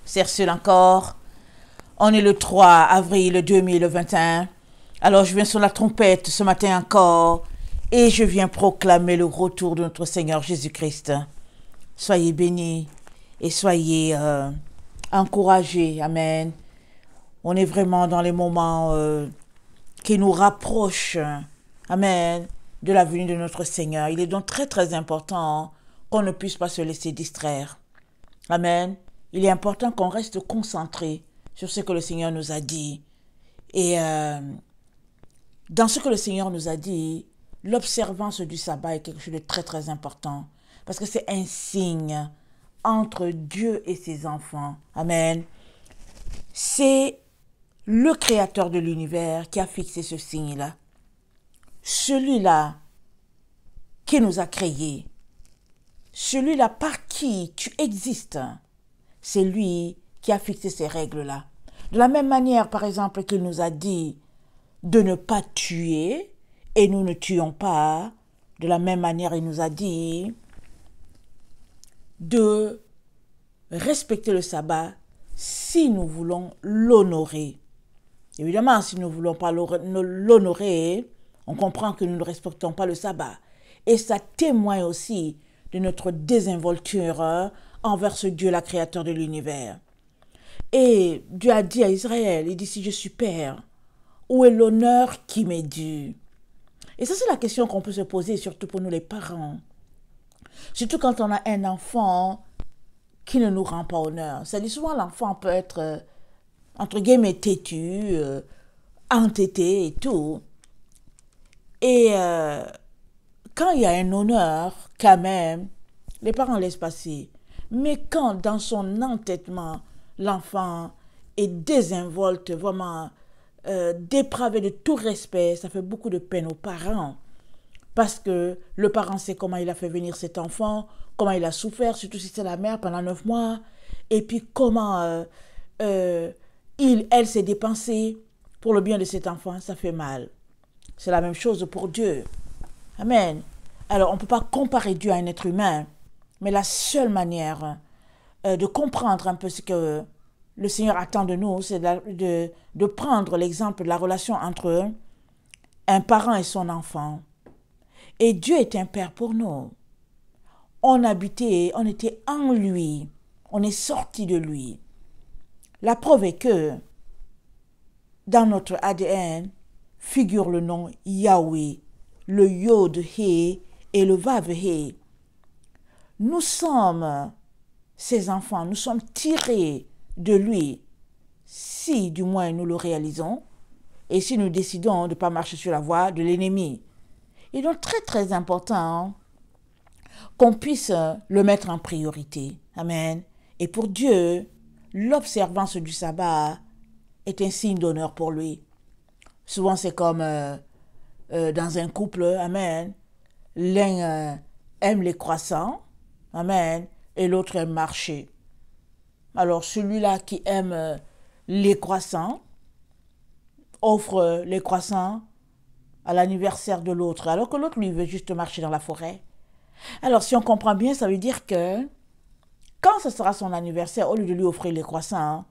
Cercel encore. On est le 3 avril 2021. Alors je viens sur la trompette ce matin encore et je viens proclamer le retour de notre Seigneur Jésus-Christ. Soyez bénis et soyez encouragés. Amen. On est vraiment dans les moments qui nous rapprochent. Amen. De la venue de notre Seigneur. Il est donc très très important qu'on ne puisse pas se laisser distraire. Amen. Il est important qu'on reste concentré sur ce que le Seigneur nous a dit. Et dans ce que le Seigneur nous a dit, l'observance du sabbat est quelque chose de très très important. Parce que c'est un signe entre Dieu et ses enfants. Amen. C'est le Créateur de l'univers qui a fixé ce signe-là. Celui-là qui nous a créés. Celui-là par qui tu existes. C'est lui qui a fixé ces règles-là. De la même manière, par exemple, qu'il nous a dit de ne pas tuer et nous ne tuons pas. De la même manière, il nous a dit de respecter le sabbat si nous voulons l'honorer. Évidemment, si nous ne voulons pas l'honorer, on comprend que nous ne respectons pas le sabbat. Et ça témoigne aussi de notre désinvolture envers ce Dieu, la créateur de l'univers. Et Dieu a dit à Israël, il dit, si je suis père, où est l'honneur qui m'est dû? Et ça, c'est la question qu'on peut se poser, surtout pour nous les parents. Surtout quand on a un enfant qui ne nous rend pas honneur. C'est-à-dire souvent l'enfant peut être, entre guillemets, têtu, entêté et tout. Et quand il y a un honneur, quand même, les parents laissent passer. Mais quand, dans son entêtement, l'enfant est désinvolte, vraiment dépravé de tout respect, ça fait beaucoup de peine aux parents. Parce que le parent sait comment il a fait venir cet enfant, comment il a souffert, surtout si c'est la mère pendant 9 mois, et puis comment elle s'est dépensée pour le bien de cet enfant, ça fait mal. C'est la même chose pour Dieu. Amen. Alors, on ne peut pas comparer Dieu à un être humain, mais la seule manière de comprendre un peu ce que le Seigneur attend de nous, c'est de prendre l'exemple de la relation entre un parent et son enfant. Et Dieu est un père pour nous. On était en lui, on est sorti de lui. La preuve est que dans notre ADN figure le nom Yahweh, le Yod-Hé et le Vav-Hé. Nous sommes ses enfants, nous sommes tirés de lui, si du moins nous le réalisons, et si nous décidons de ne pas marcher sur la voie de l'ennemi. Il est donc très très important qu'on puisse le mettre en priorité. Amen. Et pour Dieu, l'observance du sabbat est un signe d'honneur pour lui. Souvent c'est comme dans un couple, amen, l'un aime les croissants, amen, et l'autre aime marcher. Alors celui-là qui aime les croissants offre les croissants à l'anniversaire de l'autre, alors que l'autre lui veut juste marcher dans la forêt. Alors si on comprend bien, ça veut dire que quand ce sera son anniversaire, au lieu de lui offrir les croissants,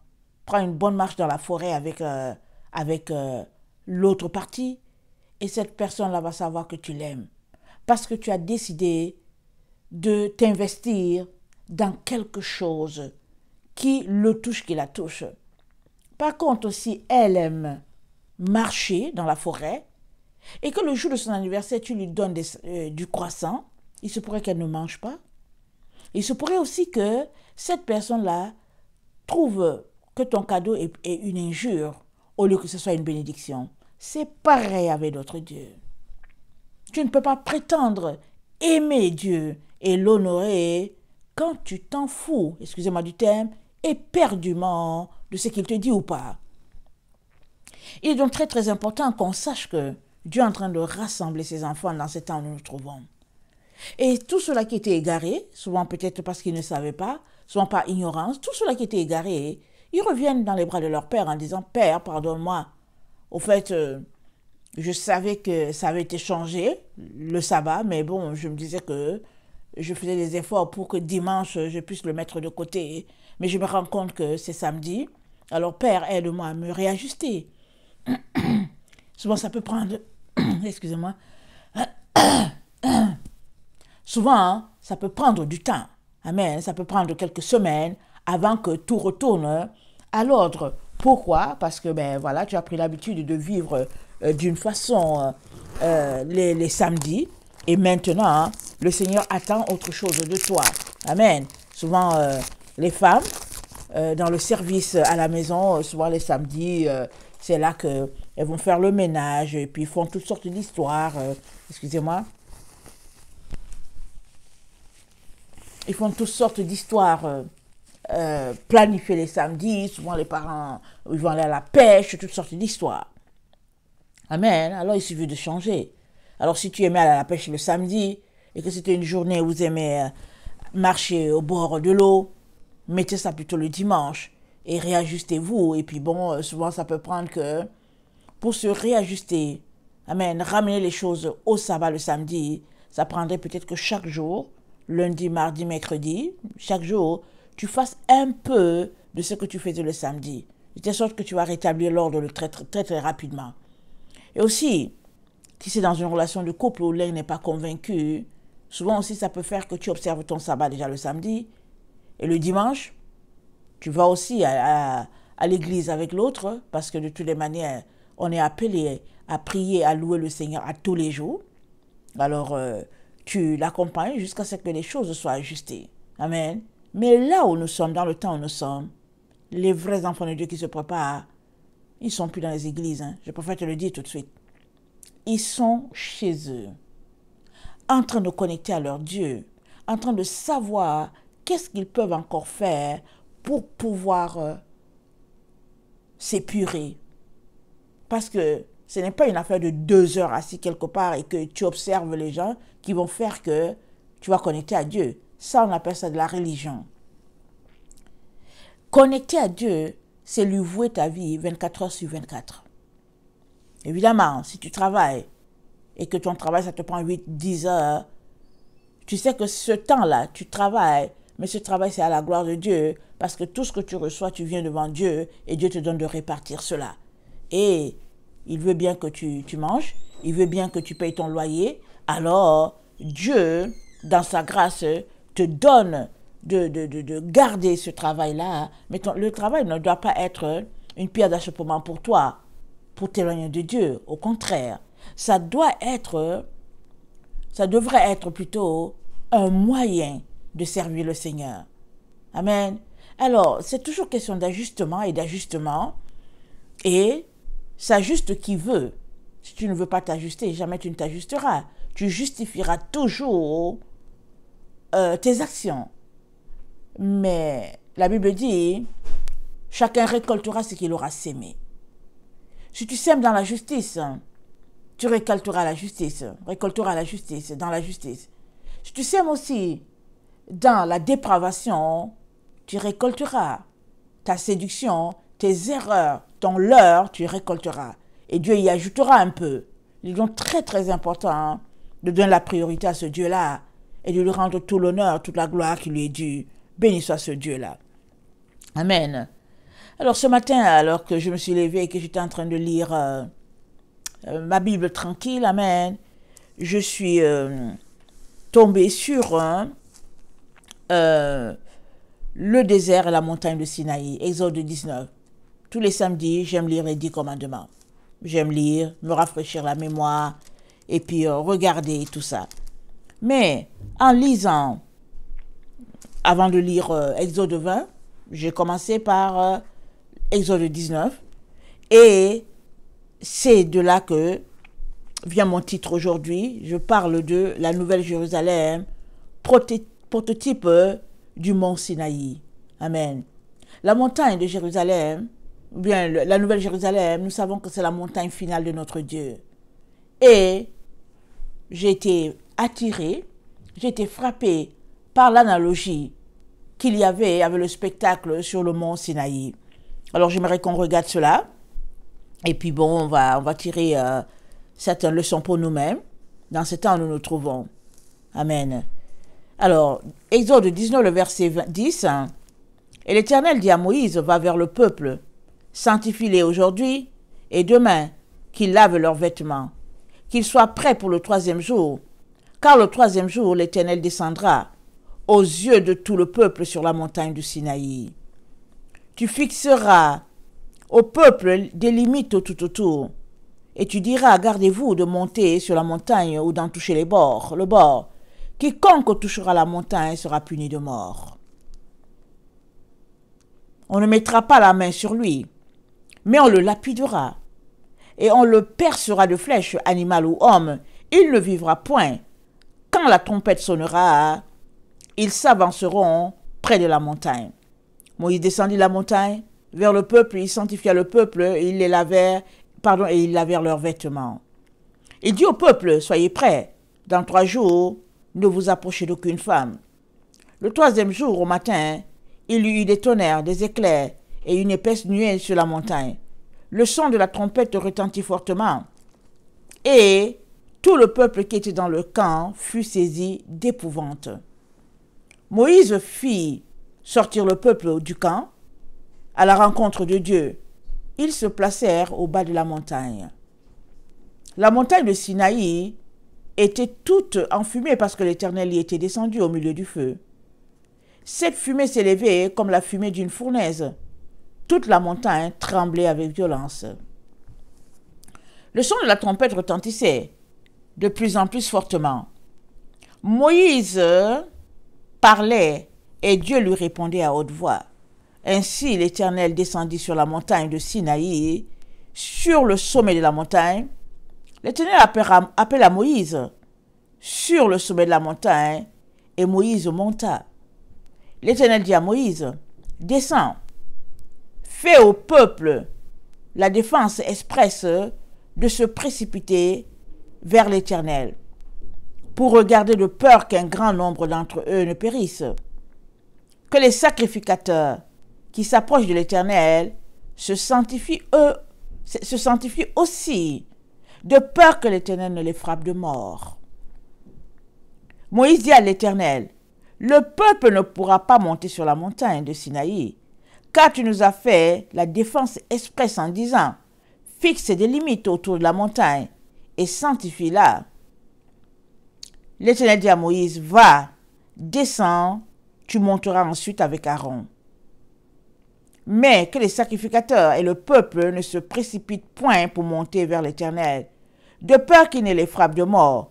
prends une bonne marche dans la forêt avec l'autre partie, et cette personne-là va savoir que tu l'aimes. Parce que tu as décidé de t'investir dans quelque chose qui le touche, qui la touche. Par contre, si elle aime marcher dans la forêt, et que le jour de son anniversaire, tu lui donnes du croissant, il se pourrait qu'elle ne mange pas. Il se pourrait aussi que cette personne-là trouve que ton cadeau est une injure, au lieu que ce soit une bénédiction. C'est pareil avec d'autres dieux. Tu ne peux pas prétendre aimer Dieu et l'honorer quand tu t'en fous, excusez-moi du terme, éperdument de ce qu'il te dit ou pas. Il est donc très très important qu'on sache que Dieu est en train de rassembler ses enfants dans ce temps où nous nous trouvons. Et tous ceux-là qui étaient égarés, souvent peut-être parce qu'ils ne savaient pas, souvent par ignorance, tous ceux-là qui étaient égarés, ils reviennent dans les bras de leur père en disant « Père, pardonne-moi. Au fait, je savais que ça avait été changé, le sabbat, mais bon, je me disais que je faisais des efforts pour que dimanche, je puisse le mettre de côté mais je me rends compte que c'est samedi. Alors, Père, aide-moi à me réajuster. Souvent, ça peut prendre... Excusez-moi. Souvent, hein, ça peut prendre du temps. Amen. Ça peut prendre quelques semaines avant que tout retourne à l'ordre. Pourquoi? Parce que, ben voilà, tu as pris l'habitude de vivre d'une façon les samedis. Et maintenant, hein, le Seigneur attend autre chose de toi. Amen. Souvent, les femmes, dans le service à la maison, souvent les samedis, c'est là qu'elles vont faire le ménage et puis font toutes sortes d'histoires. Excusez-moi. Ils font toutes sortes d'histoires planifiées les samedis. Souvent, les parents, ils vont aller à la pêche, toutes sortes d'histoires. Amen. Alors, il suffit de changer. Alors, si tu aimais aller à la pêche le samedi et que c'était une journée où vous aimez marcher au bord de l'eau, mettez ça plutôt le dimanche et réajustez-vous. Et puis bon, souvent ça peut prendre que pour se réajuster, amen, ramener les choses au sabbat le samedi, ça prendrait peut-être que chaque jour, lundi, mardi, mercredi, chaque jour, tu fasses un peu de ce que tu faisais le samedi. De telle sorte que tu vas rétablir l'ordre très, très, très, très rapidement. Et aussi, si c'est dans une relation de couple où l'un n'est pas convaincu, souvent aussi ça peut faire que tu observes ton sabbat déjà le samedi. Et le dimanche, tu vas aussi à l'église avec l'autre, parce que de toutes les manières, on est appelé à prier, à louer le Seigneur à tous les jours. Alors, tu l'accompagnes jusqu'à ce que les choses soient ajustées. Amen. Mais là où nous sommes, dans le temps où nous sommes, les vrais enfants de Dieu qui se préparent, ils ne sont plus dans les églises. Hein. Je préfère te le dire tout de suite. Ils sont chez eux, en train de connecter à leur Dieu, en train de savoir qu'est-ce qu'ils peuvent encore faire pour pouvoir s'épurer. Parce que ce n'est pas une affaire de 2 heures assis quelque part et que tu observes les gens qui vont faire que tu vas connecter à Dieu. Ça, on appelle ça de la religion. Connecter à Dieu, c'est lui vouer ta vie 24 heures sur 24. Évidemment, si tu travailles et que ton travail, ça te prend 8-10 heures, tu sais que ce temps-là, tu travailles, mais ce travail, c'est à la gloire de Dieu, parce que tout ce que tu reçois, tu viens devant Dieu, et Dieu te donne de répartir cela. Et il veut bien que tu manges, il veut bien que tu payes ton loyer, alors Dieu, dans sa grâce, te donne de garder ce travail-là, mais le travail ne doit pas être une pierre d'achoppement pour toi, pour t'éloigner de Dieu. Au contraire, ça devrait être plutôt un moyen de servir le Seigneur. Amen. Alors, c'est toujours question d'ajustement et d'ajustement. Et s'ajuste qui veut. Si tu ne veux pas t'ajuster, jamais tu ne t'ajusteras. Tu justifieras toujours tes actions. Mais la Bible dit, chacun récoltera ce qu'il aura sémé. Si tu sèmes dans la justice, tu récolteras la justice, dans la justice. Si tu sèmes aussi dans la dépravation, tu récolteras ta séduction, tes erreurs, ton leurre, tu récolteras. Et Dieu y ajoutera un peu. Il est donc très très important de donner la priorité à ce Dieu-là et de lui rendre tout l'honneur, toute la gloire qui lui est due. Béni soit ce Dieu-là. Amen. Alors ce matin, alors que je me suis levée et que j'étais en train de lire ma Bible tranquille, amen, je suis tombée sur le désert et la montagne de Sinaï, Exode 19. Tous les samedis, j'aime lire les 10 commandements. J'aime lire, me rafraîchir la mémoire et puis regarder tout ça. Mais en lisant, avant de lire Exode 20, j'ai commencé par Exode 19 et c'est de là que vient mon titre aujourd'hui. Je parle de la Nouvelle Jérusalem, prototype du mont Sinaï. Amen. La montagne de Jérusalem, ou bien la Nouvelle Jérusalem, nous savons que c'est la montagne finale de notre Dieu. Et j'ai été attirée, j'ai été frappée par l'analogie qu'il y avait avec le spectacle sur le mont Sinaï. Alors j'aimerais qu'on regarde cela. Et puis bon, on va tirer certaines leçons pour nous-mêmes dans ce temps où nous nous trouvons. Amen. Alors, Exode 19, le verset 10. Et l'Éternel dit à Moïse, va vers le peuple, sanctifie-les aujourd'hui et demain, qu'ils lavent leurs vêtements, qu'ils soient prêts pour le 3e jour, car le 3e jour, l'Éternel descendra aux yeux de tout le peuple sur la montagne du Sinaï. Tu fixeras au peuple des limites tout autour, et tu diras, gardez-vous de monter sur la montagne ou d'en toucher le bord. Quiconque touchera la montagne sera puni de mort. On ne mettra pas la main sur lui, mais on le lapidera, et on le percera de flèches, animal ou homme. Il ne vivra point. Quand la trompette sonnera, ils s'avanceront près de la montagne. Moïse descendit la montagne vers le peuple, il sanctifia le peuple, et ils lavèrent leurs vêtements. Il dit au peuple, soyez prêts, dans 3 jours, ne vous approchez d'aucune femme. Le 3e jour, au matin, il y eut des tonnerres, des éclairs et une épaisse nuée sur la montagne. Le son de la trompette retentit fortement, et tout le peuple qui était dans le camp fut saisi d'épouvante. Moïse fit sortir le peuple du camp à la rencontre de Dieu. Ils se placèrent au bas de la montagne. La montagne de Sinaï était toute enfumée parce que l'Éternel y était descendu au milieu du feu. Cette fumée s'élevait comme la fumée d'une fournaise. Toute la montagne tremblait avec violence. Le son de la trompette retentissait de plus en plus fortement. Moïse parlait et Dieu lui répondait à haute voix. Ainsi l'Éternel descendit sur la montagne de Sinaï. Sur le sommet de la montagne, l'Éternel appela Moïse sur le sommet de la montagne, et Moïse monta. L'Éternel dit à Moïse, descends, fais au peuple la défense expresse de se précipiter vers l'Éternel, pour regarder de peur qu'un grand nombre d'entre eux ne périssent. Que les sacrificateurs qui s'approchent de l'Éternel se sanctifient aussi, de peur que l'Éternel ne les frappe de mort. Moïse dit à l'Éternel, le peuple ne pourra pas monter sur la montagne de Sinaï, car tu nous as fait la défense expresse en disant, fixe des limites autour de la montagne et sanctifie-la. L'Éternel dit à Moïse, va, descends, tu monteras ensuite avec Aaron. Mais que les sacrificateurs et le peuple ne se précipitent point pour monter vers l'Éternel, de peur qu'il ne les frappe de mort.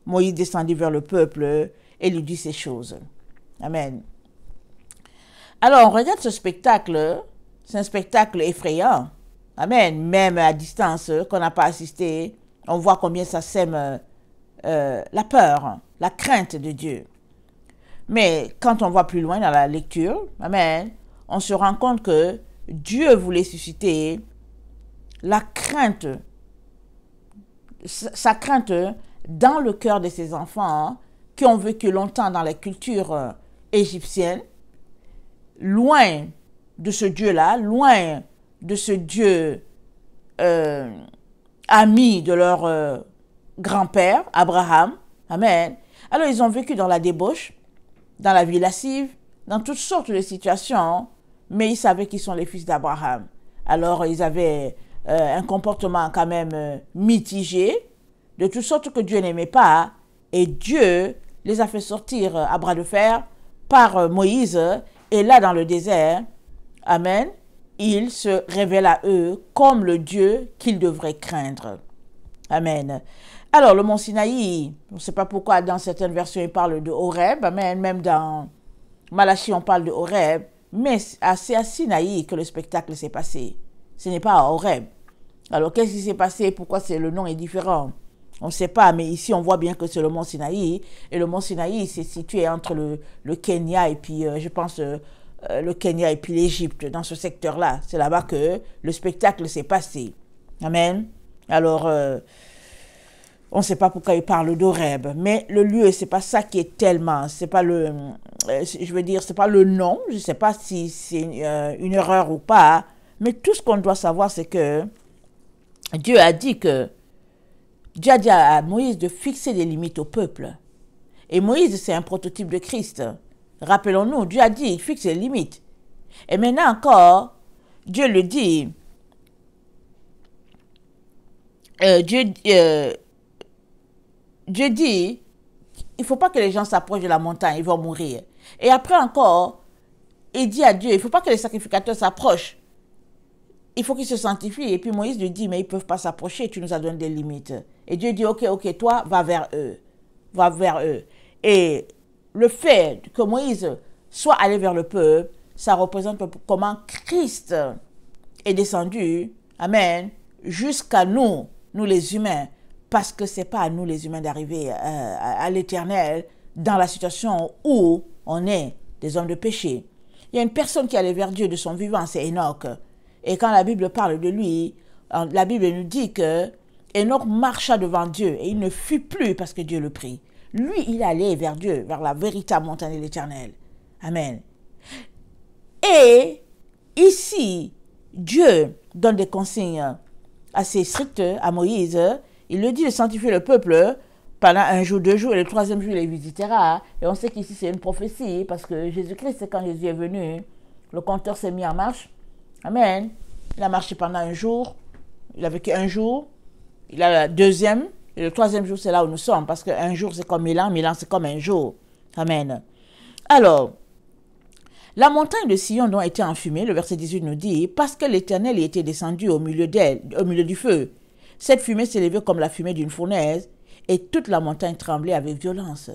Moïse descendit vers le peuple et lui dit ces choses. Amen. Alors, on regarde ce spectacle, c'est un spectacle effrayant. Amen. Même à distance, qu'on n'a pas assisté, on voit combien ça sème la peur, la crainte de Dieu. Mais quand on voit plus loin dans la lecture, amen, on se rend compte que Dieu voulait susciter la crainte, sa crainte dans le cœur de ses enfants qui ont vécu longtemps dans la culture égyptienne, loin de ce Dieu-là, loin de ce Dieu ami de leur grand-père, Abraham. Amen. Alors ils ont vécu dans la débauche, dans la vie lascive, dans toutes sortes de situations, mais ils savaient qu'ils sont les fils d'Abraham. Alors ils avaient un comportement quand même mitigé, de toutes sortes que Dieu n'aimait pas, et Dieu les a fait sortir à bras de fer par Moïse, et là dans le désert, amen, il se révèle à eux comme le Dieu qu'ils devraient craindre. Amen. Alors, le mont Sinaï, on ne sait pas pourquoi dans certaines versions il parle de Horeb, amen, même dans Malachie on parle de Horeb, mais c'est à Sinaï que le spectacle s'est passé. Ce n'est pas à Horeb. Alors, qu'est-ce qui s'est passé? Pourquoi le nom est différent? On ne sait pas, mais ici on voit bien que c'est le mont Sinaï, et le mont Sinaï c'est situé entre le Kenya et puis, je pense, le Kenya et puis l'Égypte, dans ce secteur-là. C'est là-bas que le spectacle s'est passé. Amen. Alors, on ne sait pas pourquoi il parle d'Horeb, mais le lieu, c'est pas ça qui est tellement, c'est pas le, je veux dire, c'est pas le nom, je ne sais pas si c'est une erreur ou pas, mais tout ce qu'on doit savoir, c'est que Dieu a dit à Moïse de fixer des limites au peuple. Et Moïse, c'est un prototype de Christ. Rappelons-nous, Dieu a dit, il fixe les limites. Et maintenant encore, Dieu le dit, Dieu dit, il ne faut pas que les gens s'approchent de la montagne, ils vont mourir. Et après encore, il dit à Dieu, il ne faut pas que les sacrificateurs s'approchent. Il faut qu'ils se sanctifient. Et puis Moïse lui dit, mais ils ne peuvent pas s'approcher, tu nous as donné des limites. Et Dieu dit, ok, toi, va vers eux. Va vers eux. Et le fait que Moïse soit allé vers le peuple, ça représente comment Christ est descendu, amen, jusqu'à nous, nous les humains, parce que ce n'est pas à nous les humains d'arriver à l'éternel dans la situation où on est des hommes de péché. Il y a une personne qui allait vers Dieu de son vivant, c'est Enoch. Et quand la Bible parle de lui, la Bible nous dit que Enoch marcha devant Dieu et il ne fut plus parce que Dieu le prit. Lui, il allait vers Dieu, vers la véritable montagne de l'Éternel. Amen. Et ici, Dieu donne des consignes assez strictes à Moïse. Il lui dit de sanctifier le peuple pendant 1 jour, 2 jours, et le 3e jour, il les visitera. Et on sait qu'ici, c'est une prophétie, parce que Jésus-Christ, quand Jésus est venu, le compteur s'est mis en marche. Amen. Il a marché pendant 1 jour. Il a vécu 1 jour. Il a le 2e. Et le 3e jour, c'est là où nous sommes. Parce que 1 jour, c'est comme 1000 ans. 1000 ans, c'est comme 1 jour. Amen. Alors, la montagne de Sion dont était enfumée, le verset 18 nous dit, parce que l'Éternel y était descendu au milieu d'elle, au milieu du feu. Cette fumée s'élevait comme la fumée d'une fournaise, et toute la montagne tremblait avec violence.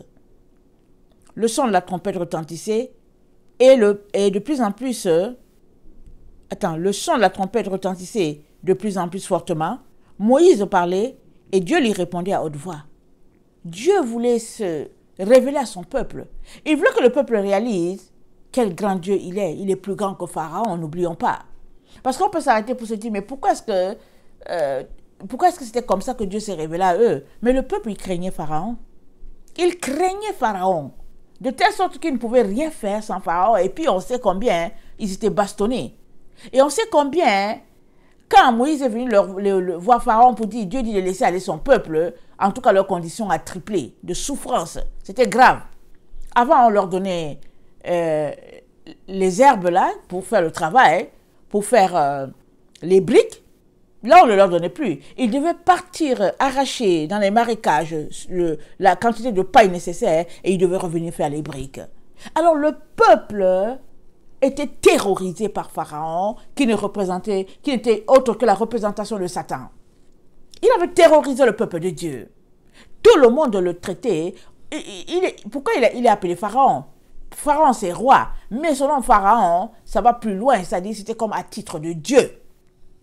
Le son de la trompette retentissait, et de plus en plus... le son de la trompette retentissait de plus en plus fortement. Moïse parlait et Dieu lui répondait à haute voix. Dieu voulait se révéler à son peuple. Il voulait que le peuple réalise quel grand Dieu il est. Il est plus grand que Pharaon, n'oublions pas. Parce qu'on peut s'arrêter pour se dire, mais pourquoi est-ce que c'était comme ça que Dieu s'est révélé à eux? Mais le peuple, il craignait Pharaon. Il craignait Pharaon. De telle sorte qu'ils ne pouvaient rien faire sans Pharaon. Et puis on sait combien ils étaient bastonnés. Et on sait combien, quand Moïse est venu voir Pharaon pour dire, Dieu dit de laisser aller son peuple, en tout cas leur condition a triplé de souffrance. C'était grave. Avant, on leur donnait les herbes là pour faire le travail, pour faire les briques. Là, on ne leur donnait plus. Ils devaient partir arracher dans les marécages la quantité de paille nécessaire et ils devaient revenir faire les briques. Alors le peuple était terrorisé par Pharaon, qui n'était autre que la représentation de Satan. Il avait terrorisé le peuple de Dieu. Tout le monde le traitait. Pourquoi il est appelé Pharaon? Pharaon, c'est roi. Mais selon Pharaon, ça va plus loin. C'est-à-dire c'était comme à titre de Dieu.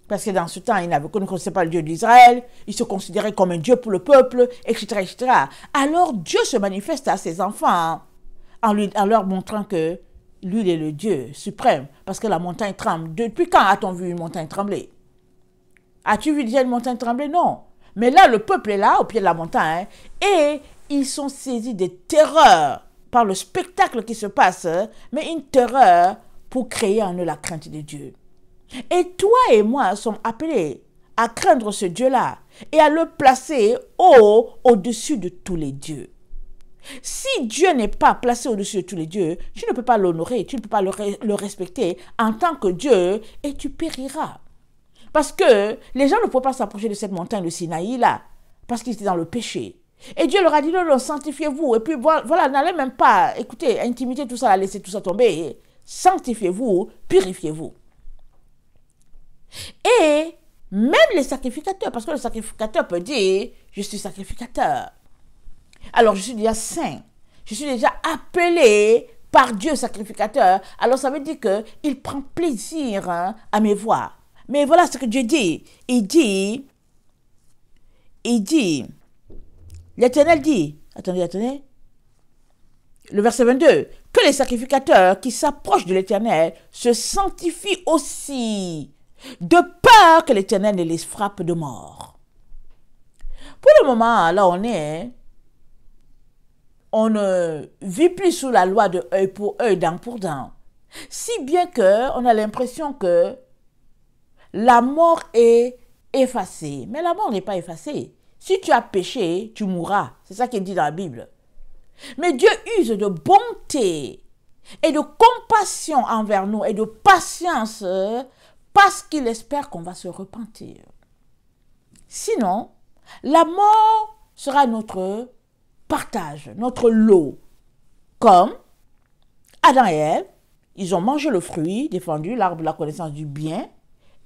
Parce que dans ce temps, il ne connaissait pas le Dieu d'Israël. Il se considérait comme un Dieu pour le peuple, etc., etc. Alors Dieu se manifeste à ses enfants en leur montrant que lui, il est le Dieu suprême, parce que la montagne tremble. Depuis quand a-t-on vu une montagne trembler? As-tu vu déjà une montagne trembler? Non. Mais là, le peuple est là, au pied de la montagne, et ils sont saisis de terreur par le spectacle qui se passe, mais une terreur pour créer en eux la crainte de Dieu. Et toi et moi sommes appelés à craindre ce Dieu-là et à le placer au-dessus de tous les dieux. Si Dieu n'est pas placé au-dessus de tous les dieux, tu ne peux pas l'honorer, tu ne peux pas le respecter en tant que Dieu et tu périras. Parce que les gens ne pouvaient pas s'approcher de cette montagne de Sinaï là, parce qu'ils étaient dans le péché. Et Dieu leur a dit, non, sanctifiez-vous. Et puis voilà, n'allez même pas, écoutez, intimité, tout ça, laissez tout ça tomber. Sanctifiez-vous, purifiez-vous. Et même les sacrificateurs, parce que le sacrificateur peut dire, je suis sacrificateur. Alors, je suis déjà saint. Je suis déjà appelé par Dieu sacrificateur. Alors, ça veut dire qu'il prend plaisir à me voir. Mais voilà ce que Dieu dit. Il dit, l'Éternel dit, attendez, le verset 22, que les sacrificateurs qui s'approchent de l'Éternel se sanctifient aussi, de peur que l'Éternel ne les frappe de mort. Pour le moment, là on est, on ne vit plus sous la loi de œil pour œil, dent pour dent. Si bien qu'on a l'impression que la mort est effacée. Mais la mort n'est pas effacée. Si tu as péché, tu mourras. C'est ça qui est dit dans la Bible. Mais Dieu use de bonté et de compassion envers nous et de patience parce qu'il espère qu'on va se repentir. Sinon, la mort sera notre partage, notre lot. Comme Adam et Ève, ils ont mangé le fruit défendu, l'arbre de la connaissance du bien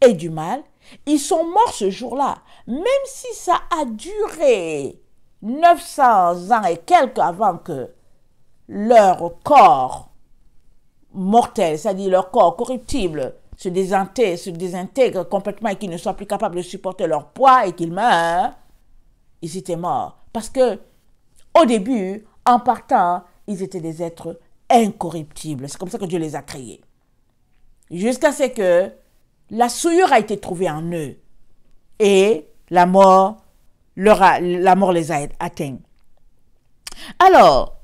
et du mal. Ils sont morts ce jour-là, même si ça a duré 900 ans et quelques avant que leur corps mortel, c'est-à-dire leur corps corruptible, se désintègre complètement et qu'ils ne soient plus capables de supporter leur poids et qu'ils meurent, ils étaient morts. Parce que, au début, en partant, ils étaient des êtres incorruptibles. C'est comme ça que Dieu les a créés. Jusqu'à ce que la souillure a été trouvée en eux et la mort les a atteints. Alors,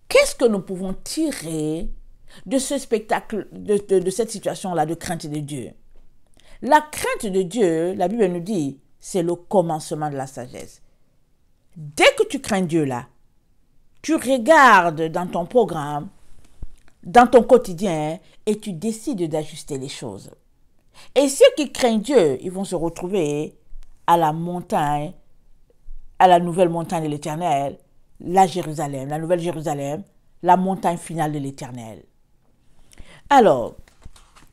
qu'est-ce que nous pouvons tirer de ce spectacle, de cette situation-là de crainte de Dieu? La crainte de Dieu, la Bible nous dit, c'est le commencement de la sagesse. Dès que tu crains Dieu là, tu regardes dans ton programme, dans ton quotidien, et tu décides d'ajuster les choses. Et ceux qui craignent Dieu, ils vont se retrouver à la montagne, à la nouvelle montagne de l'Éternel, la Jérusalem, la nouvelle Jérusalem, la montagne finale de l'Éternel. Alors,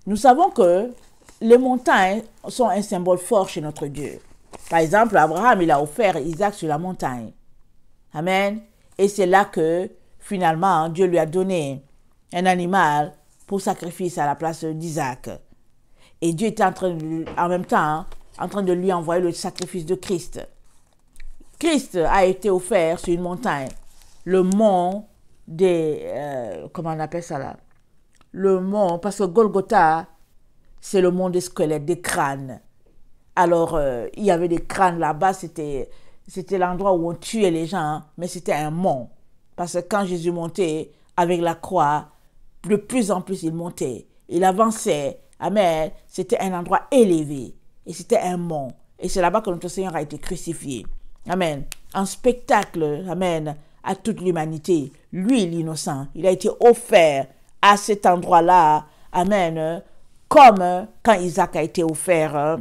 nous savons que les montagnes sont un symbole fort chez notre Dieu. Par exemple, Abraham, il a offert Isaac sur la montagne. Amen. Et c'est là que, finalement, Dieu lui a donné un animal pour sacrifice à la place d'Isaac. Et Dieu était en même temps en train de lui envoyer le sacrifice de Christ. Christ a été offert sur une montagne, le mont des... comment on appelle ça là? Le mont, parce que Golgotha, c'est le mont des squelettes, des crânes. Alors, il y avait des crânes là-bas, c'était l'endroit où on tuait les gens, mais c'était un mont. Parce que quand Jésus montait avec la croix, de plus en plus il montait, il avançait. Amen. C'était un endroit élevé et c'était un mont. Et c'est là-bas que notre Seigneur a été crucifié. Amen. Un spectacle, amen, à toute l'humanité. Lui, l'innocent, il a été offert à cet endroit-là, amen, comme quand Isaac a été offert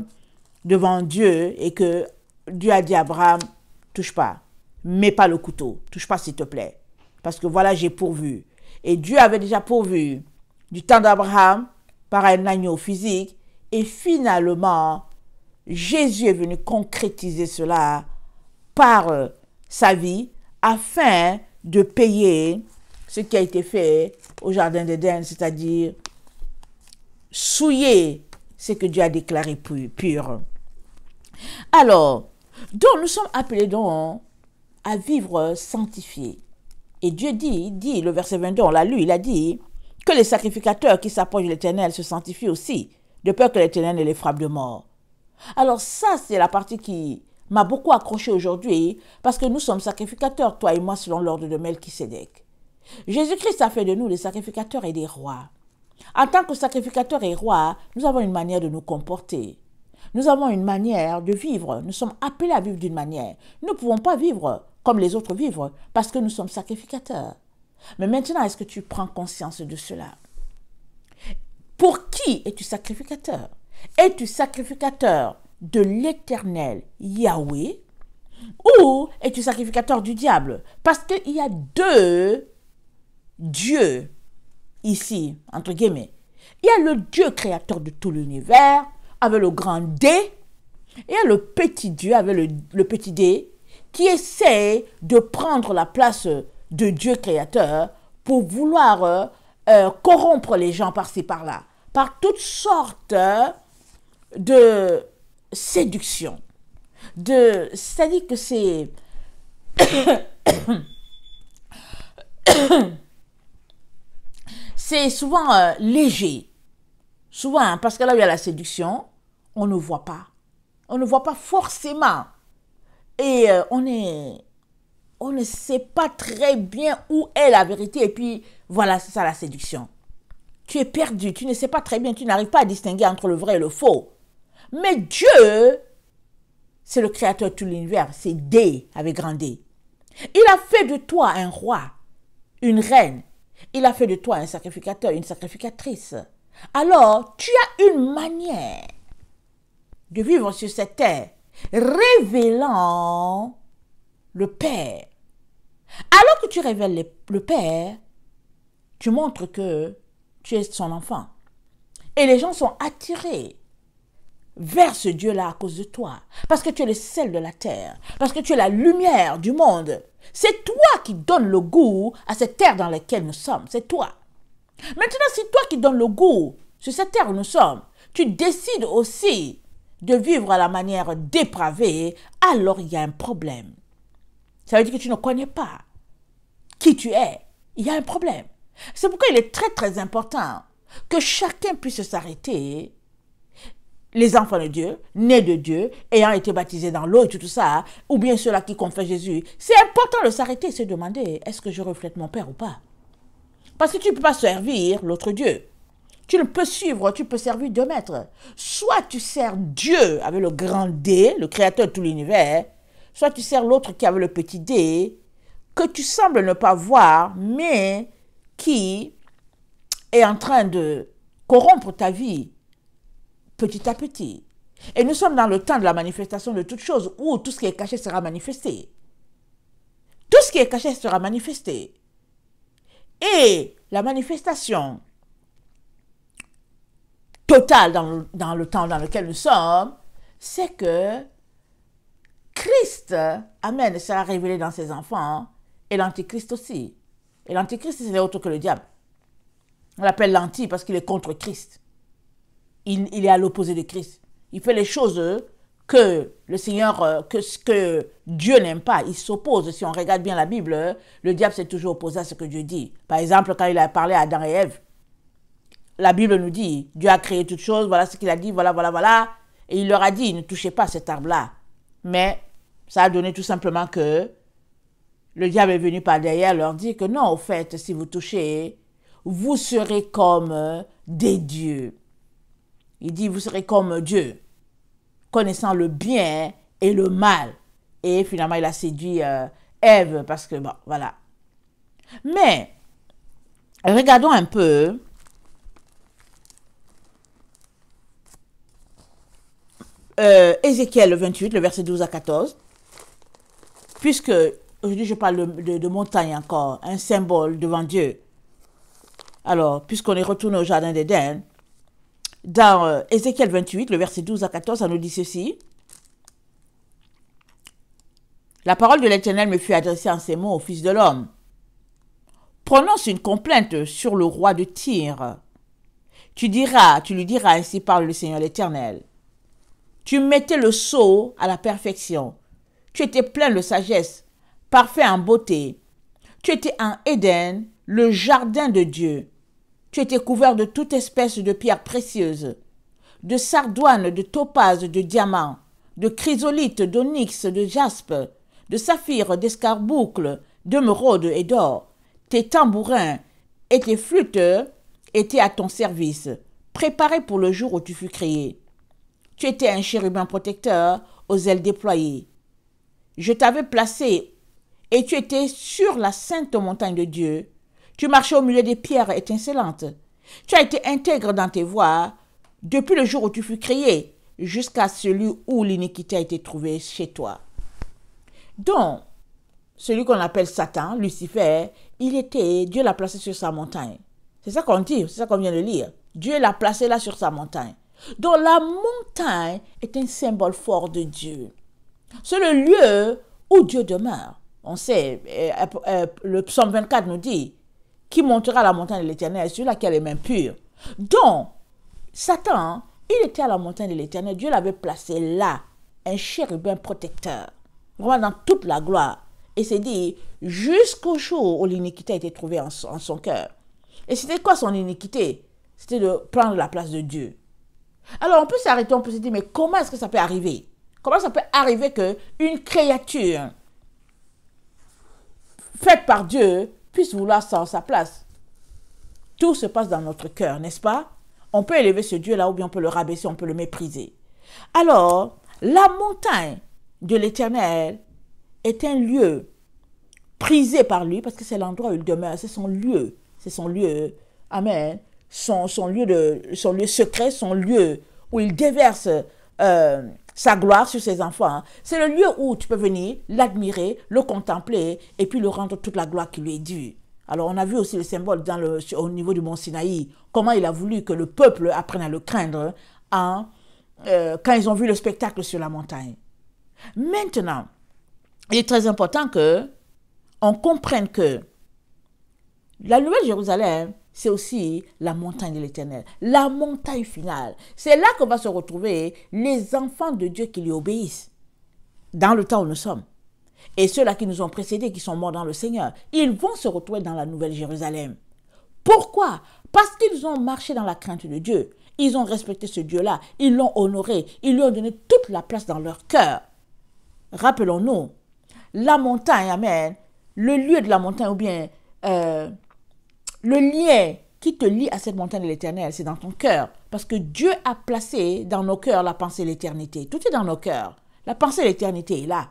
devant Dieu et que Dieu a dit à Abraham, touche pas, mets pas le couteau, touche pas s'il te plaît, parce que voilà, j'ai pourvu. Et Dieu avait déjà pourvu du temps d'Abraham par un agneau physique et finalement, Jésus est venu concrétiser cela par sa vie afin de payer ce qui a été fait au jardin d'Éden, c'est-à-dire souiller ce que Dieu a déclaré pur. Alors, donc nous sommes appelés donc à vivre sanctifiés. Et Dieu dit, le verset 22, on l'a lu, il a dit que les sacrificateurs qui s'approchent de l'Éternel se sanctifient aussi, de peur que l'Éternel ne les frappe de mort. Alors ça, c'est la partie qui m'a beaucoup accroché aujourd'hui, parce que nous sommes sacrificateurs, toi et moi, selon l'ordre de Melchisédek. Jésus-Christ a fait de nous des sacrificateurs et des rois. En tant que sacrificateurs et rois, nous avons une manière de nous comporter. Nous avons une manière de vivre. Nous sommes appelés à vivre d'une manière. Nous ne pouvons pas vivre comme les autres vivent parce que nous sommes sacrificateurs. Mais maintenant, est-ce que tu prends conscience de cela? Pour qui es-tu sacrificateur? Es-tu sacrificateur de l'Éternel Yahweh ou es-tu sacrificateur du diable? Parce qu'il y a deux dieux ici, entre guillemets. Il y a le Dieu créateur de tout l'univers, avec le grand D, et il y a le petit Dieu, avec le petit D, qui essaie de prendre la place de Dieu créateur pour vouloir corrompre les gens par-ci, par-là, par toutes sortes de séduction. C'est-à-dire que c'est... c'est souvent léger. Souvent, parce que là où il y a la séduction, on ne voit pas. On ne voit pas forcément. Et on ne sait pas très bien où est la vérité. Et puis, voilà, c'est ça la séduction. Tu es perdu, tu ne sais pas très bien, tu n'arrives pas à distinguer entre le vrai et le faux. Mais Dieu, c'est le créateur de tout l'univers, c'est D avec grand D. Il a fait de toi un roi, une reine. Il a fait de toi un sacrificateur, une sacrificatrice. Alors, tu as une manière de vivre sur cette terre, révélant le Père. Alors que tu révèles le Père, tu montres que tu es son enfant. Et les gens sont attirés vers ce Dieu-là à cause de toi. Parce que tu es le sel de la terre. Parce que tu es la lumière du monde. C'est toi qui donnes le goût à cette terre dans laquelle nous sommes. C'est toi. Maintenant, c'est toi qui donnes le goût sur cette terre où nous sommes. Tu décides aussi de vivre à la manière dépravée, alors il y a un problème. Ça veut dire que tu ne connais pas qui tu es. Il y a un problème. C'est pourquoi il est très très important que chacun puisse s'arrêter. Les enfants de Dieu, nés de Dieu, ayant été baptisés dans l'eau et tout ça, ou bien ceux-là qui confessent Jésus, c'est important de s'arrêter et se demander, est-ce que je reflète mon Père ou pas? Parce que tu ne peux pas servir l'autre Dieu. Tu ne peux suivre, tu peux servir deux maîtres. Soit tu sers Dieu avec le grand D, le créateur de tout l'univers, soit tu sers l'autre qui avait le petit D, que tu sembles ne pas voir, mais qui est en train de corrompre ta vie petit à petit. Et nous sommes dans le temps de la manifestation de toutes choses où tout ce qui est caché sera manifesté. Tout ce qui est caché sera manifesté. Et la manifestation totale dans le temps dans lequel nous sommes, c'est que Christ, amen, sera révélé dans ses enfants et l'antichrist aussi. Et l'antichrist, c'est autre que le diable. On l'appelle l'anti parce qu'il est contre Christ. Il est à l'opposé de Christ. Il fait les choses que le Seigneur, que Dieu n'aime pas. Il s'oppose. Si on regarde bien la Bible, le diable s'est toujours opposé à ce que Dieu dit. Par exemple, quand il a parlé à Adam et Ève, la Bible nous dit, Dieu a créé toutes choses, voilà ce qu'il a dit, voilà, voilà, voilà. Et il leur a dit, ne touchez pas cet arbre-là. Mais ça a donné tout simplement que le diable est venu par derrière leur dire que non, au fait, si vous touchez, vous serez comme des dieux. Il dit, vous serez comme Dieu, connaissant le bien et le mal. Et finalement, il a séduit Ève parce que, bon, voilà. Mais, regardons un peu Ézéchiel 28, le verset 12 à 14. Puisque, aujourd'hui, je parle de montagne encore, un symbole devant Dieu. Alors, puisqu'on est retourné au jardin d'Éden, dans Ézéchiel 28, le verset 12 à 14, ça nous dit ceci. La parole de l'Éternel me fut adressée en ces mots au Fils de l'homme. Prononce une complainte sur le roi de Tyr. Tu lui diras, ainsi parle le Seigneur l'Éternel. Tu mettais le sceau à la perfection. Tu étais plein de sagesse, parfait en beauté. Tu étais en Éden, le jardin de Dieu. Tu étais couvert de toute espèce de pierres précieuses, de sardoine, de topaze, de diamants, de chrysolite, d'onyx, de jaspe, de saphir, d'escarboucle, d'émeraude et d'or. Tes tambourins et tes flûtes étaient à ton service, préparés pour le jour où tu fus créé. Tu étais un chérubin protecteur aux ailes déployées. Je t'avais placé et tu étais sur la sainte montagne de Dieu. Tu marchais au milieu des pierres étincelantes. Tu as été intègre dans tes voies depuis le jour où tu fus créé jusqu'à celui où l'iniquité a été trouvée chez toi. Donc, celui qu'on appelle Satan, Lucifer, Dieu l'a placé sur sa montagne. C'est ça qu'on dit, c'est ça qu'on vient de lire. Dieu l'a placé là sur sa montagne. Donc la montagne est un symbole fort de Dieu. C'est le lieu où Dieu demeure. On sait, le psaume 24 nous dit, qui montera à la montagne de l'Éternel, celui-là qui a les mains pures. Donc, Satan, il était à la montagne de l'Éternel, Dieu l'avait placé là, un chérubin protecteur, vraiment dans toute la gloire. Et c'est dit, jusqu'au jour où l'iniquité a été trouvée en son cœur. Et c'était quoi son iniquité? C'était de prendre la place de Dieu. Alors on peut s'arrêter, on peut se dire, mais comment est-ce que ça peut arriver? Comment ça peut arriver qu'une créature faite par Dieu puisse vouloir ça en sa place? Tout se passe dans notre cœur, n'est-ce pas? On peut élever ce Dieu-là ou bien on peut le rabaisser, on peut le mépriser. Alors, la montagne de l'Éternel est un lieu prisé par lui parce que c'est l'endroit où il demeure, c'est son lieu, c'est son lieu, amen, son lieu secret, son lieu où il déverse sa gloire sur ses enfants. C'est le lieu où tu peux venir l'admirer, le contempler et puis lui rendre toute la gloire qui lui est due. Alors on a vu aussi le symbole au niveau du mont Sinaï, comment il a voulu que le peuple apprenne à le craindre quand ils ont vu le spectacle sur la montagne. Maintenant, il est très important qu'on comprenne que la Nouvelle Jérusalem, c'est aussi la montagne de l'Éternel, la montagne finale. C'est là qu'on va se retrouver les enfants de Dieu qui lui obéissent, dans le temps où nous sommes. Et ceux-là qui nous ont précédés, qui sont morts dans le Seigneur, ils vont se retrouver dans la Nouvelle Jérusalem. Pourquoi? Parce qu'ils ont marché dans la crainte de Dieu. Ils ont respecté ce Dieu-là, ils l'ont honoré, ils lui ont donné toute la place dans leur cœur. Rappelons-nous, la montagne, amen, le lieu de la montagne ou bien le lien qui te lie à cette montagne de l'Éternel, c'est dans ton cœur. Parce que Dieu a placé dans nos cœurs la pensée de l'éternité. Tout est dans nos cœurs. La pensée de l'éternité est là.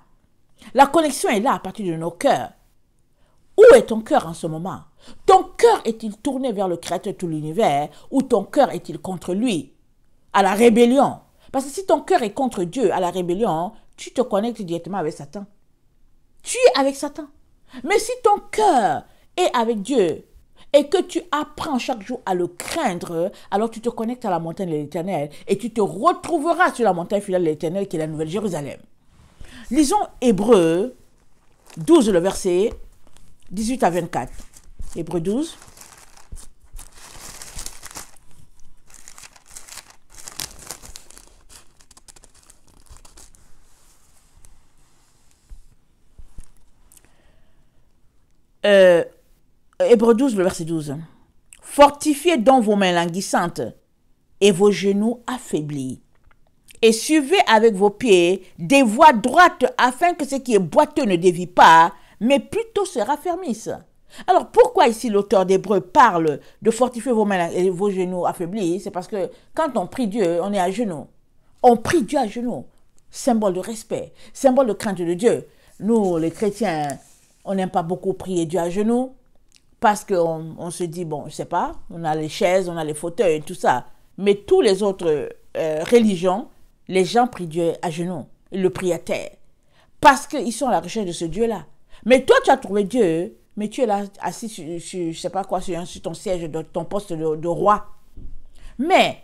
La connexion est là à partir de nos cœurs. Où est ton cœur en ce moment? Ton cœur est-il tourné vers le Créateur de tout l'univers ou ton cœur est-il contre lui? À la rébellion. Parce que si ton cœur est contre Dieu, à la rébellion, tu te connectes directement avec Satan. Tu es avec Satan. Mais si ton cœur est avec Dieu et que tu apprends chaque jour à le craindre, alors tu te connectes à la montagne de l'Éternel et tu te retrouveras sur la montagne finale de l'Éternel qui est la Nouvelle Jérusalem. Lisons Hébreux 12, le verset 18 à 24. Hébreux 12. Hébreux 12, le verset 12. Fortifiez donc vos mains languissantes et vos genoux affaiblis. Et suivez avec vos pieds des voies droites afin que ce qui est boiteux ne dévie pas, mais plutôt se raffermisse. Alors pourquoi ici l'auteur d'Hébreux parle de fortifier vos mains et vos genoux affaiblis? C'est parce que quand on prie Dieu, on est à genoux. On prie Dieu à genoux. Symbole de respect, symbole de crainte de Dieu. Nous, les chrétiens, on n'aime pas beaucoup prier Dieu à genoux parce qu'on se dit, bon, je sais pas, on a les chaises, on a les fauteuils et tout ça. Mais tous les autres religions, les gens prient Dieu à genoux. Ils le prient à terre. Parce qu'ils sont à la recherche de ce Dieu-là. Mais toi, tu as trouvé Dieu, mais tu es là assis sur je sais pas quoi, sur ton siège, de ton poste de roi. Mais,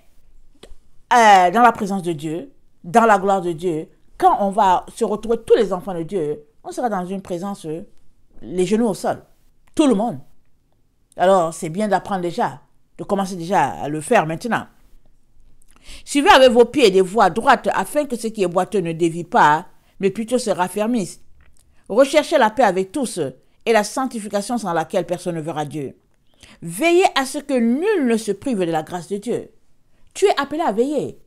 dans la présence de Dieu, dans la gloire de Dieu, quand on va se retrouver tous les enfants de Dieu, on sera dans une présence, les genoux au sol. Tout le monde. Alors, c'est bien d'apprendre déjà, de commencer déjà à le faire maintenant. Suivez avec vos pieds des voies droites afin que ce qui est boiteux ne dévie pas, mais plutôt se raffermisse. Recherchez la paix avec tous et la sanctification sans laquelle personne ne verra Dieu. Veillez à ce que nul ne se prive de la grâce de Dieu. Tu es appelé à veiller,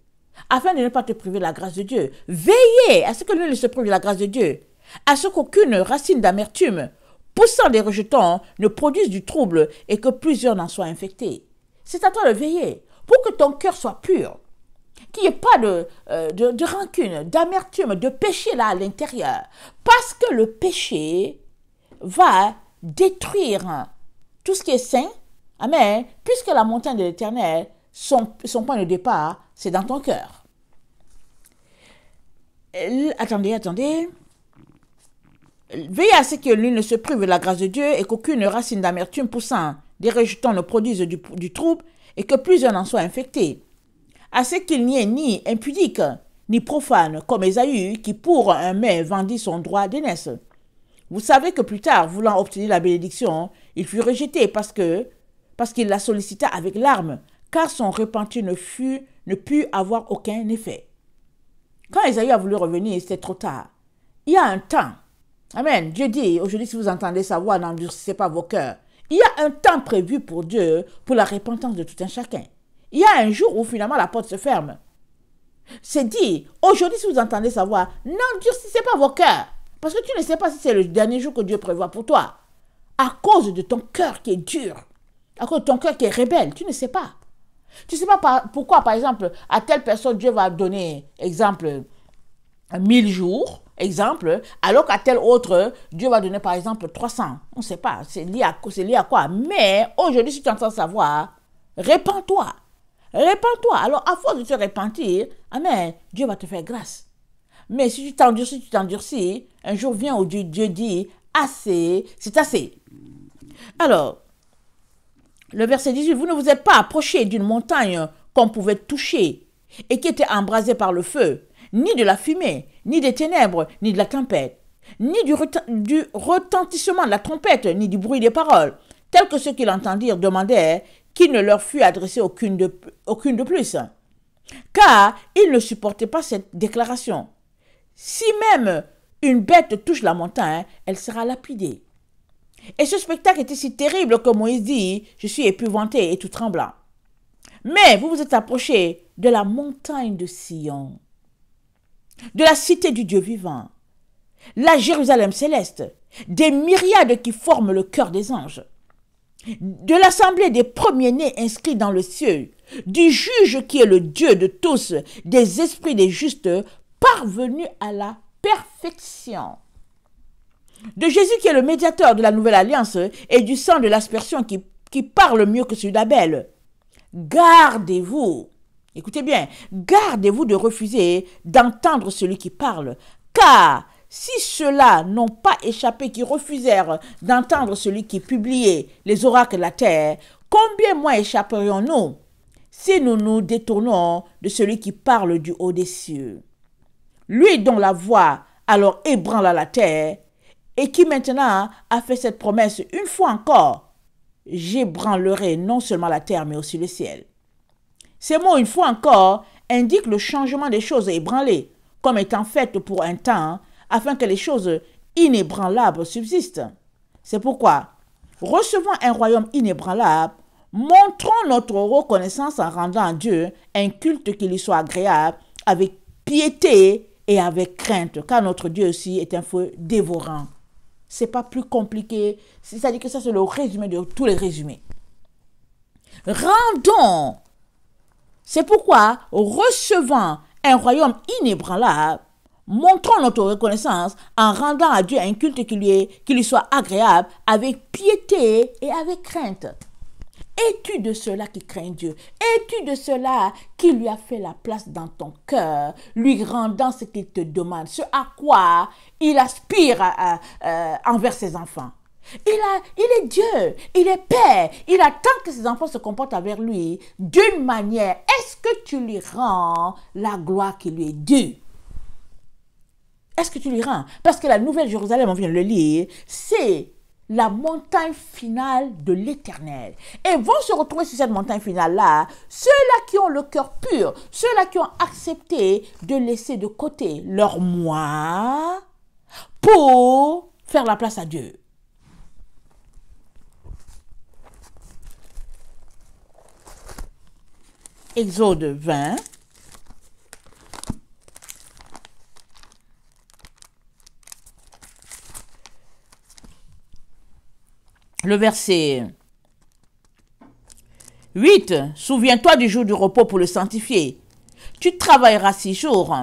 afin de ne pas te priver de la grâce de Dieu. Veillez à ce que nul ne se prive de la grâce de Dieu, à ce qu'aucune racine d'amertume, poussant des rejetons, ne produise du trouble et que plusieurs n'en soient infectés. C'est à toi de veiller pour que ton cœur soit pur, qu'il n'y ait pas de rancune, d'amertume, de péché là à l'intérieur. Parce que le péché va détruire tout ce qui est saint. Amen. Puisque la montagne de l'Éternel, son point de départ, c'est dans ton cœur. Attendez. Veillez à ce que l'une ne se prive de la grâce de Dieu et qu'aucune racine d'amertume poussant des rejetons ne produise du trouble et que plusieurs n'en soient infectés. À ce qu'il n'y ait ni impudique, ni profane, comme Ésaü, qui pour un mets vendit son droit d'aînesse. Vous savez que plus tard, voulant obtenir la bénédiction, il fut rejeté parce qu'il la sollicita avec larmes, car son repentir ne put avoir aucun effet. Quand Ésaü a voulu revenir, c'était trop tard. Il y a un temps. Amen. Dieu dit, aujourd'hui, si vous entendez sa voix, n'endurcissez pas vos cœurs. Il y a un temps prévu pour Dieu, pour la repentance de tout un chacun. Il y a un jour où finalement la porte se ferme. C'est dit, aujourd'hui si vous entendez sa voix, n'endurcissez pas vos cœurs. Parce que tu ne sais pas si c'est le dernier jour que Dieu prévoit pour toi. À cause de ton cœur qui est dur. À cause de ton cœur qui est rebelle. Tu ne sais pas. Tu ne sais pas pourquoi, par exemple, à telle personne, Dieu va donner, exemple, 1000 jours. exemple, alors qu'à tel autre, Dieu va donner par exemple 300. On ne sait pas, c'est lié à quoi. Mais aujourd'hui, si tu entends savoir, répands-toi. Répands-toi. Alors, à force de te repentir, amen, Dieu va te faire grâce. Mais si tu t'endurcis, un jour vient où Dieu dit, assez, c'est assez. Alors, le verset 18, vous ne vous êtes pas approchés d'une montagne qu'on pouvait toucher et qui était embrasée par le feu, ni de la fumée, ni des ténèbres, ni de la tempête, ni du retentissement de la trompette, ni du bruit des paroles, tels que ceux qui l'entendirent demandaient qu'il ne leur fût adressé aucune de plus. Car ils ne supportaient pas cette déclaration. Si même une bête touche la montagne, elle sera lapidée. Et ce spectacle était si terrible que Moïse dit, je suis épouvanté et tout tremblant. Mais vous vous êtes approchés de la montagne de Sion, de la cité du Dieu vivant, la Jérusalem céleste, des myriades qui forment le cœur des anges, de l'assemblée des premiers-nés inscrits dans le ciel, du juge qui est le Dieu de tous, des esprits des justes parvenus à la perfection, de Jésus qui est le médiateur de la nouvelle alliance et du sang de l'aspersion qui parle mieux que celui d'Abel. Gardez-vous, écoutez bien, gardez-vous de refuser d'entendre celui qui parle, car si ceux-là n'ont pas échappé, qui refusèrent d'entendre celui qui publiait les oracles de la terre, combien moins échapperions-nous si nous nous détournons de celui qui parle du haut des cieux? Lui dont la voix alors ébranla la terre, et qui maintenant a fait cette promesse une fois encore, j'ébranlerai non seulement la terre, mais aussi le ciel. Ces mots, une fois encore, indiquent le changement des choses ébranlées, comme étant faites pour un temps, afin que les choses inébranlables subsistent. C'est pourquoi, recevant un royaume inébranlable, montrons notre reconnaissance en rendant à Dieu un culte qui lui soit agréable, avec piété et avec crainte, car notre Dieu aussi est un feu dévorant. C'est pas plus compliqué, c'est-à-dire que ça c'est le résumé de tous les résumés. Rendons, c'est pourquoi, recevant un royaume inébranlable, montrons notre reconnaissance en rendant à Dieu un culte qui lui soit agréable, avec piété et avec crainte. Es-tu de ceux-là qui craignent Dieu? Es-tu de ceux-là qui lui a fait la place dans ton cœur, lui rendant ce qu'il te demande, ce à quoi il aspire envers ses enfants? Il est Dieu, il est Père, il attend que ses enfants se comportent avec lui d'une manière. Est-ce que tu lui rends la gloire qui lui est due? Est-ce que tu lui rends? Parce que la Nouvelle Jérusalem, on vient de le lire, c'est la montagne finale de l'Éternel. Et vont se retrouver sur cette montagne finale-là ceux-là qui ont le cœur pur, ceux-là qui ont accepté de laisser de côté leur moi pour faire la place à Dieu. Exode 20. Le verset 8. Souviens-toi du jour du repos pour le sanctifier. Tu travailleras 6 jours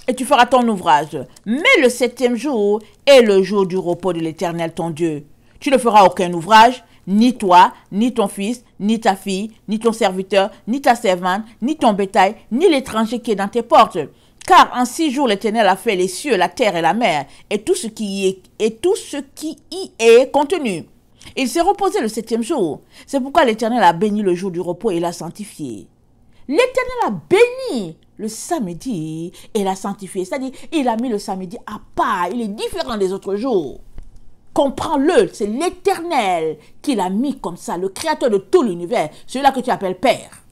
et tu feras ton ouvrage. Mais le 7e jour est le jour du repos de l'Éternel ton Dieu. Tu ne feras aucun ouvrage, ni toi, ni ton fils, ni ta fille, ni ton serviteur, ni ta servante, ni ton bétail, ni l'étranger qui est dans tes portes. Car en 6 jours l'Éternel a fait les cieux, la terre et la mer, et tout ce qui y est contenu. Il s'est reposé le 7e jour. C'est pourquoi l'Éternel a béni le jour du repos et l'a sanctifié. L'Éternel a béni le samedi et l'a sanctifié. C'est-à-dire, il a mis le samedi à part. Il est différent des autres jours. Comprends-le, c'est l'Éternel qui l'a mis comme ça, le créateur de tout l'univers, celui-là que tu appelles Père.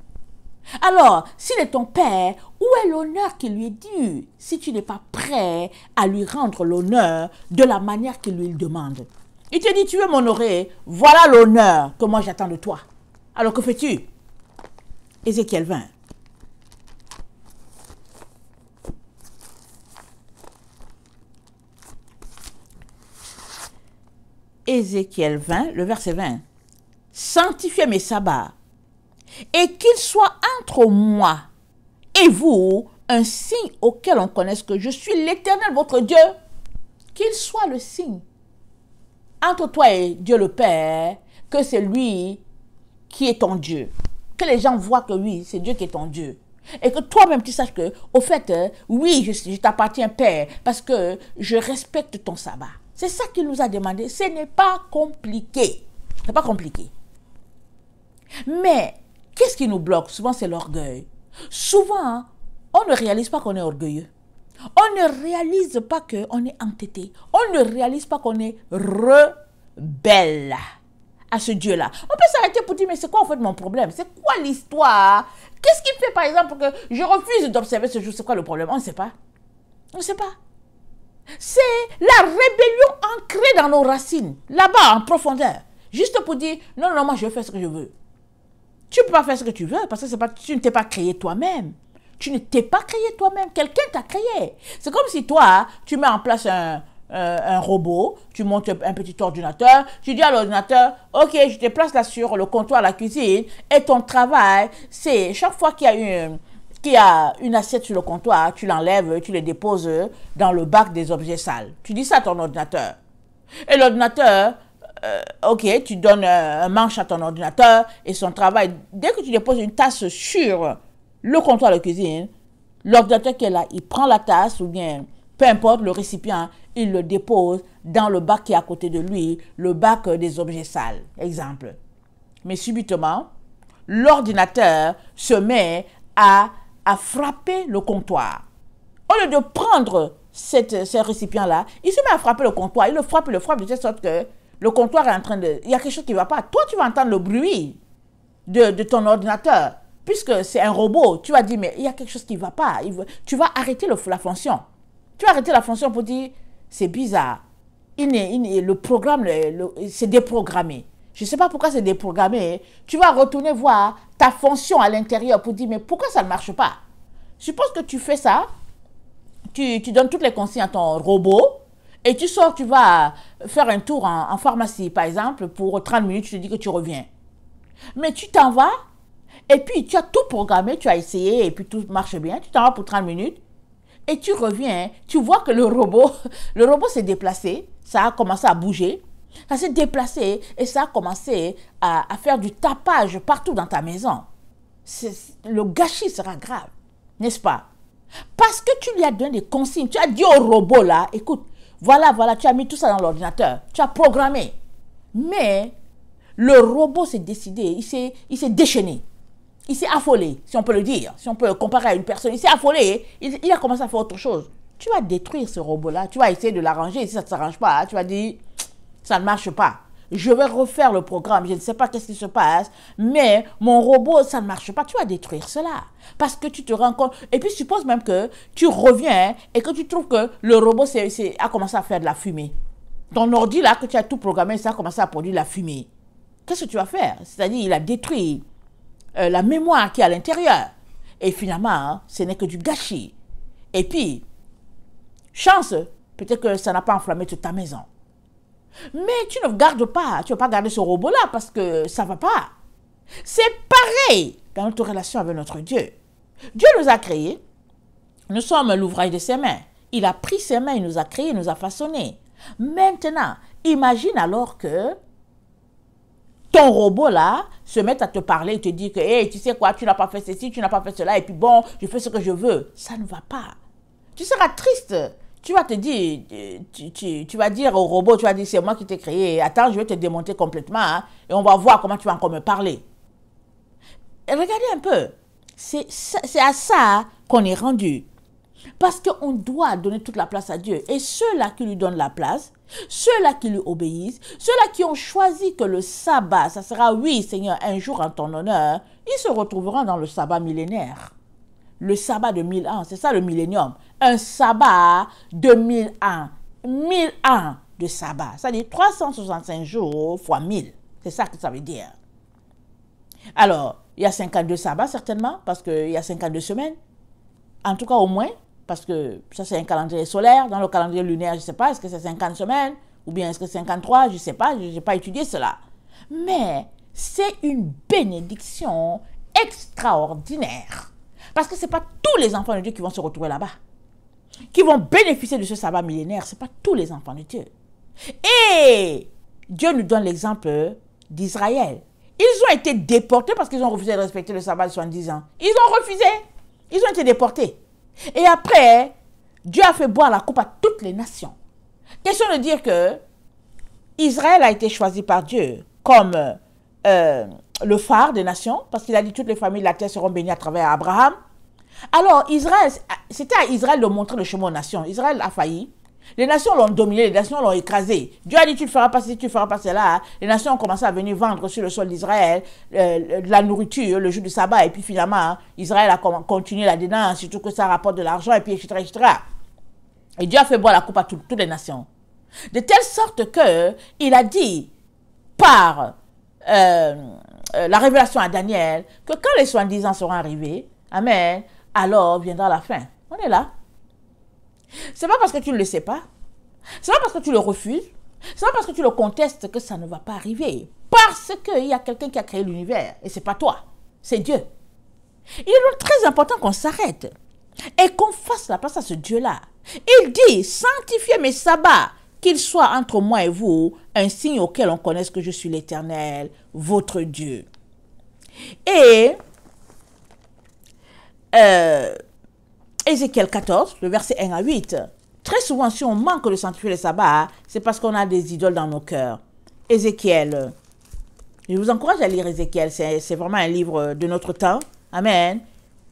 Alors, s'il est ton Père, où est l'honneur qui lui est dû si tu n'es pas prêt à lui rendre l'honneur de la manière qu'il lui demande? Il te dit, tu veux m'honorer, voilà l'honneur que moi j'attends de toi. Alors que fais-tu? Ézéchiel 20. Ézéchiel 20, le verset 20. Sanctifiez mes sabbats, et qu'il soit entre moi et vous un signe auquel on connaisse que je suis l'Éternel votre Dieu. qu'il soit le signe entre toi et Dieu le Père, que c'est lui qui est ton Dieu. Que les gens voient que oui, c'est Dieu qui est ton Dieu. Et que toi-même, tu saches que, au fait, oui, je t'appartiens, Père, parce que je respecte ton sabbat. C'est ça qu'il nous a demandé. Ce n'est pas compliqué. Ce n'est pas compliqué. Mais, qu'est-ce qui nous bloque? Souvent, c'est l'orgueil. Souvent, on ne réalise pas qu'on est orgueilleux. On ne réalise pas qu'on est entêté. On ne réalise pas qu'on est rebelle à ce Dieu-là. On peut s'arrêter pour dire, mais c'est quoi en fait mon problème? C'est quoi l'histoire? Qu'est-ce qui fait par exemple que je refuse d'observer ce jour? C'est quoi le problème? On ne sait pas. On ne sait pas. C'est la rébellion ancrée dans nos racines, là-bas en profondeur. Juste pour dire, non, non, moi je vais faire ce que je veux. Tu ne peux pas faire ce que tu veux parce que tu ne t'es pas créé toi-même. Tu ne t'es pas créé toi-même. Quelqu'un t'a créé. C'est comme si toi, tu mets en place un robot, tu montes un petit ordinateur, tu dis à l'ordinateur, ok, je te place là sur le comptoir à la cuisine, et ton travail, c'est chaque fois qu'il y a une assiette sur le comptoir, tu l'enlèves, tu le déposes dans le bac des objets sales. Tu dis ça à ton ordinateur. Et l'ordinateur, ok, tu donnes un manche à ton ordinateur et son travail, dès que tu déposes une tasse sur le comptoir de cuisine, l'ordinateur qui est là, il prend la tasse ou bien, peu importe le récipient, il le dépose dans le bac qui est à côté de lui, le bac des objets sales, exemple. Mais subitement, l'ordinateur se met à frapper le comptoir. Au lieu de prendre ce récipient-là, il se met à frapper le comptoir, il le frappe de telle sorte que le comptoir est en train de... Il y a quelque chose qui ne va pas. Toi, tu vas entendre le bruit de ton ordinateur. Puisque c'est un robot, tu vas dire, mais il y a quelque chose qui ne va pas. Tu vas arrêter la fonction. Tu vas arrêter la fonction pour dire, c'est bizarre. Le programme, c'est déprogrammé. Je ne sais pas pourquoi c'est déprogrammé. Tu vas retourner voir ta fonction à l'intérieur pour dire, mais pourquoi ça ne marche pas? Suppose que tu fais ça, tu donnes toutes les consignes à ton robot, et tu sors, tu vas faire un tour en pharmacie, par exemple, pour 30 minutes, tu te dis que tu reviens. Mais tu t'en vas, et puis tu as tout programmé, tu as essayé, et puis tout marche bien, tu t'en vas pour 30 minutes, et tu reviens, tu vois que le robot s'est déplacé, ça a commencé à bouger, ça s'est déplacé, et ça a commencé à faire du tapage partout dans ta maison. Le gâchis sera grave, n'est-ce pas? Parce que tu lui as donné des consignes, tu as dit au robot là, écoute, voilà, tu as mis tout ça dans l'ordinateur, tu as programmé. Mais le robot s'est décidé, il s'est déchaîné, il s'est affolé, si on peut le dire, si on peut le comparer à une personne, il s'est affolé, il a commencé à faire autre chose. Tu vas détruire ce robot-là, tu vas essayer de l'arranger, si ça ne s'arrange pas, tu vas dire, ça ne marche pas. Je vais refaire le programme, je ne sais pas qu'est-ce qui se passe, mais mon robot, ça ne marche pas. Tu vas détruire cela. Parce que tu te rends compte. Et puis, suppose même que tu reviens et que tu trouves que le robot a commencé à faire de la fumée. Ton ordi, là, que tu as tout programmé, ça a commencé à produire de la fumée. Qu'est-ce que tu vas faire? C'est-à-dire, il a détruit la mémoire qui est à l'intérieur. Et finalement, ce n'est que du gâchis. Et puis, chance, peut-être que ça n'a pas enflammé toute ta maison. Mais tu ne gardes pas, tu ne vas pas garder ce robot-là parce que ça ne va pas. C'est pareil dans notre relation avec notre Dieu. Dieu nous a créés, nous sommes l'ouvrage de ses mains. Il a pris ses mains, il nous a créés, il nous a façonnés. Maintenant, imagine alors que ton robot-là se met à te parler et te dit que, hey, tu sais quoi, tu n'as pas fait ceci, tu n'as pas fait cela, et puis bon, je fais ce que je veux. Ça ne va pas. Tu seras triste. Tu vas te dire, tu vas dire au robot, tu vas dire, c'est moi qui t'ai créé, attends, je vais te démonter complètement, hein, et on va voir comment tu vas encore me parler. Et regardez un peu, c'est à ça qu'on est rendu. Parce qu'on doit donner toute la place à Dieu. Et ceux-là qui lui donnent la place, ceux-là qui lui obéissent, ceux-là qui ont choisi que le sabbat, ça sera, oui Seigneur, un jour en ton honneur, ils se retrouveront dans le sabbat millénaire. Le sabbat de 1000 ans, c'est ça le millénium. Un sabbat de 1000 ans. 1000 ans de sabbat. Ça dit 365 jours fois 1000. C'est ça que ça veut dire. Alors, il y a 52 sabbats certainement, parce qu'il y a 52 semaines. En tout cas, au moins, parce que ça c'est un calendrier solaire. Dans le calendrier lunaire, je ne sais pas, est-ce que c'est 50 semaines ou bien est-ce que c'est 53, je ne sais pas, je n'ai pas étudié cela. Mais c'est une bénédiction extraordinaire. Parce que ce n'est pas tous les enfants de Dieu qui vont se retrouver là-bas. qui vont bénéficier de ce sabbat millénaire, ce n'est pas tous les enfants de Dieu. Et Dieu nous donne l'exemple d'Israël. Ils ont été déportés parce qu'ils ont refusé de respecter le sabbat de 70 ans. Ils ont refusé. Ils ont été déportés. Et après, Dieu a fait boire la coupe à toutes les nations. Question de dire que Israël a été choisi par Dieu comme le phare des nations, parce qu'il a dit toutes les familles de la terre seront bénies à travers Abraham. Alors, Israël, c'était à Israël de montrer le chemin aux nations. Israël a failli. Les nations l'ont dominé, les nations l'ont écrasé. Dieu a dit, tu ne feras pas ceci, tu ne feras pas cela. Les nations ont commencé à venir vendre sur le sol d'Israël de la nourriture le jour du sabbat. Et puis finalement, Israël a continué là-dedans, surtout que ça rapporte de l'argent, et puis etc., etc. Et Dieu a fait boire la coupe à toutes les nations. De telle sorte que il a dit par la révélation à Daniel que quand les 70 ans seront arrivés, amen, alors viendra la fin. On est là. C'est pas parce que tu ne le sais pas, c'est pas parce que tu le refuses, c'est pas parce que tu le contestes que ça ne va pas arriver. Parce qu'il y a quelqu'un qui a créé l'univers et c'est pas toi, c'est Dieu. Il est donc très important qu'on s'arrête et qu'on fasse la place à ce Dieu-là. Il dit, sanctifiez mes sabbats, qu'ils soient entre moi et vous un signe auquel on connaisse que je suis l'Éternel, votre Dieu. Et Ézéchiel 14, le verset 1 à 8. Très souvent, si on manque de sanctifier les sabbats, c'est parce qu'on a des idoles dans nos cœurs. Ézéchiel. Je vous encourage à lire Ézéchiel. C'est vraiment un livre de notre temps. Amen.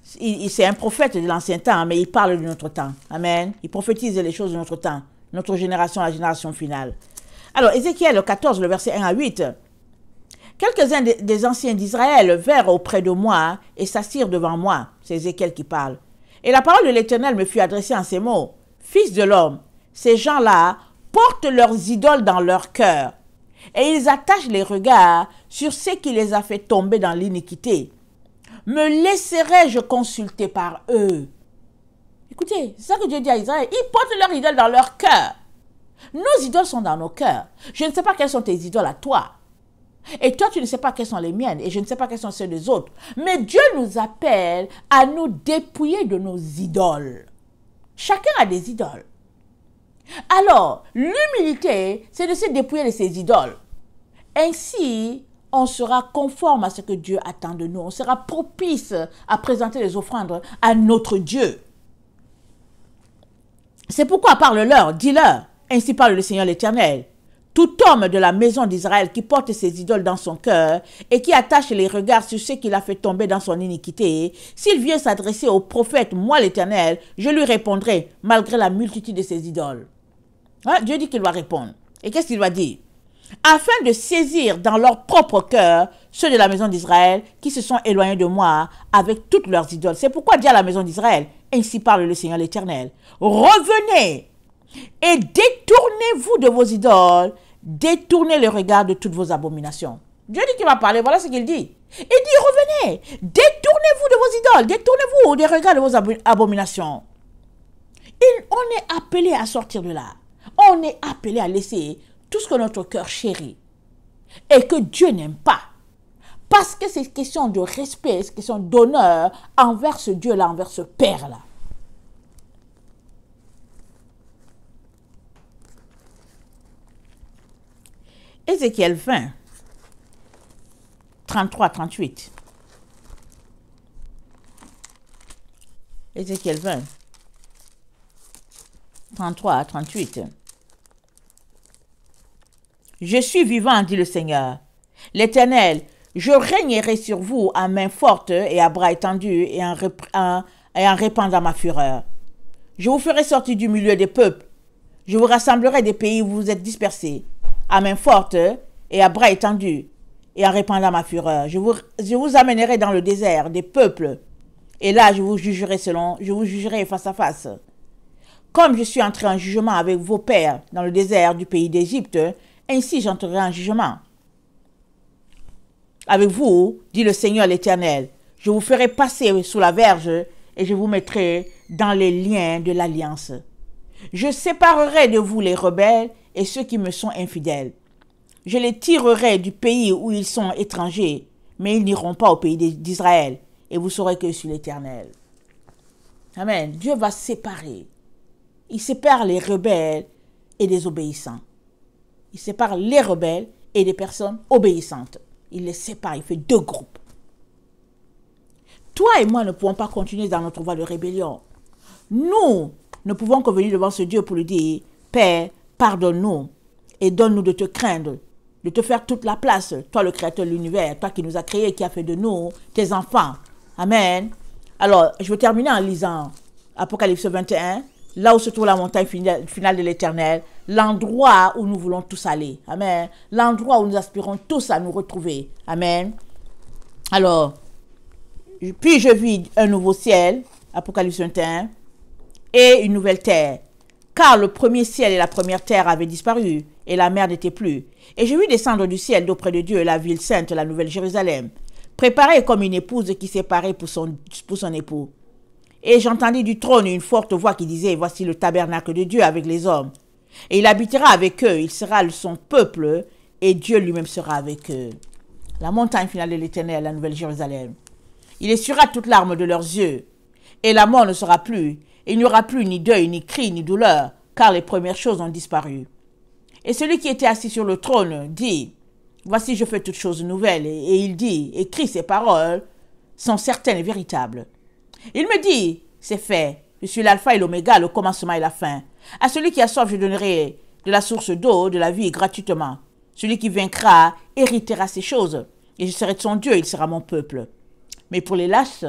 C'est un prophète de l'ancien temps, mais il parle de notre temps. Amen. Il prophétise les choses de notre temps. Notre génération, la génération finale. Alors, Ézéchiel 14, le verset 1 à 8. Quelques-uns des anciens d'Israël vinrent auprès de moi et s'assirent devant moi. C'est Ézéchiel qui parle. Et la parole de l'Éternel me fut adressée en ces mots. Fils de l'homme, ces gens-là portent leurs idoles dans leur cœur et ils attachent les regards sur ce qui les a fait tomber dans l'iniquité. Me laisserai-je consulter par eux? Écoutez, c'est ça que Dieu dit à Israël. Ils portent leurs idoles dans leur cœur. Nos idoles sont dans nos cœurs. Je ne sais pas quelles sont tes idoles à toi. Et toi, tu ne sais pas quelles sont les miennes. Et je ne sais pas quelles sont celles des autres. Mais Dieu nous appelle à nous dépouiller de nos idoles. Chacun a des idoles. Alors, l'humilité, c'est de se dépouiller de ses idoles. Ainsi, on sera conforme à ce que Dieu attend de nous. On sera propice à présenter les offrandes à notre Dieu. C'est pourquoi parle-leur, dis-leur. Ainsi parle le Seigneur l'Éternel. Tout homme de la maison d'Israël qui porte ses idoles dans son cœur et qui attache les regards sur ce qu'il a fait tomber dans son iniquité, s'il vient s'adresser au prophète, moi l'Éternel, je lui répondrai malgré la multitude de ses idoles. Hein? Dieu dit qu'il va répondre. Et qu'est-ce qu'il va dire? Afin de saisir dans leur propre cœur ceux de la maison d'Israël qui se sont éloignés de moi avec toutes leurs idoles. C'est pourquoi dit à la maison d'Israël, ainsi parle le Seigneur l'Éternel, revenez et détournez-vous de vos idoles, détournez le regard de toutes vos abominations. Dieu dit qu'il va parler, voilà ce qu'il dit. Il dit, revenez, détournez-vous de vos idoles, détournez-vous des regards de vos abominations. On est appelé à sortir de là. On est appelé à laisser tout ce que notre cœur chérit et que Dieu n'aime pas. Parce que c'est question de respect, c'est question d'honneur envers ce Dieu-là, envers ce Père-là. Ézéchiel 20, 33-38. Ézéchiel 20, 33-38. Je suis vivant, dit le Seigneur, l'Éternel, je régnerai sur vous à main forte et à bras étendus et en répandant ma fureur. Je vous ferai sortir du milieu des peuples. Je vous rassemblerai des pays où vous êtes dispersés, à main forte et à bras étendus, et en répandant ma fureur. Je vous amènerai dans le désert des peuples, et là je vous jugerai face à face. Comme je suis entré en jugement avec vos pères dans le désert du pays d'Égypte, ainsi j'entrerai en jugement avec vous, dit le Seigneur l'Éternel. Je vous ferai passer sous la verge, et je vous mettrai dans les liens de l'alliance. Je séparerai de vous les rebelles et ceux qui me sont infidèles. Je les tirerai du pays où ils sont étrangers, mais ils n'iront pas au pays d'Israël, et vous saurez que je suis l'Éternel. Amen. Dieu va séparer il sépare les rebelles et des obéissants. Il sépare les rebelles et des personnes obéissantes. Il les sépare, il fait deux groupes. Toi et moi ne pouvons pas continuer dans notre voie de rébellion. Nous ne pouvons que venir devant ce Dieu pour lui dire, Père, pardonne-nous et donne-nous de te craindre, de te faire toute la place, toi le créateur de l'univers, toi qui nous as créés, qui as fait de nous tes enfants. Amen. Alors, je vais terminer en lisant Apocalypse 21, là où se trouve la montagne finale de l'Éternel, l'endroit où nous voulons tous aller. Amen. L'endroit où nous aspirons tous à nous retrouver. Amen. Alors, puis je vis un nouveau ciel, Apocalypse 21, et une nouvelle terre. Car le premier ciel et la première terre avaient disparu, et la mer n'était plus. Et je vis descendre du ciel d'auprès de Dieu la ville sainte, la nouvelle Jérusalem, préparée comme une épouse qui s'est parée pour son époux. Et j'entendis du trône une forte voix qui disait, voici le tabernacle de Dieu avec les hommes. Et il habitera avec eux, il sera son peuple, et Dieu lui-même sera avec eux. La montagne finale de l'Éternel, la nouvelle Jérusalem. Il essuiera toute larme de leurs yeux, et la mort ne sera plus. Il n'y aura plus ni deuil, ni cri, ni douleur, car les premières choses ont disparu. Et celui qui était assis sur le trône dit, voici je fais toutes choses nouvelles. Et il dit, écris ces paroles sont certaines et véritables. Il me dit, c'est fait, je suis l'alpha et l'oméga, le commencement et la fin. À celui qui a soif, je donnerai de la source d'eau, de la vie gratuitement. Celui qui vaincra héritera ces choses, et je serai de son Dieu, il sera mon peuple. Mais pour les lâches,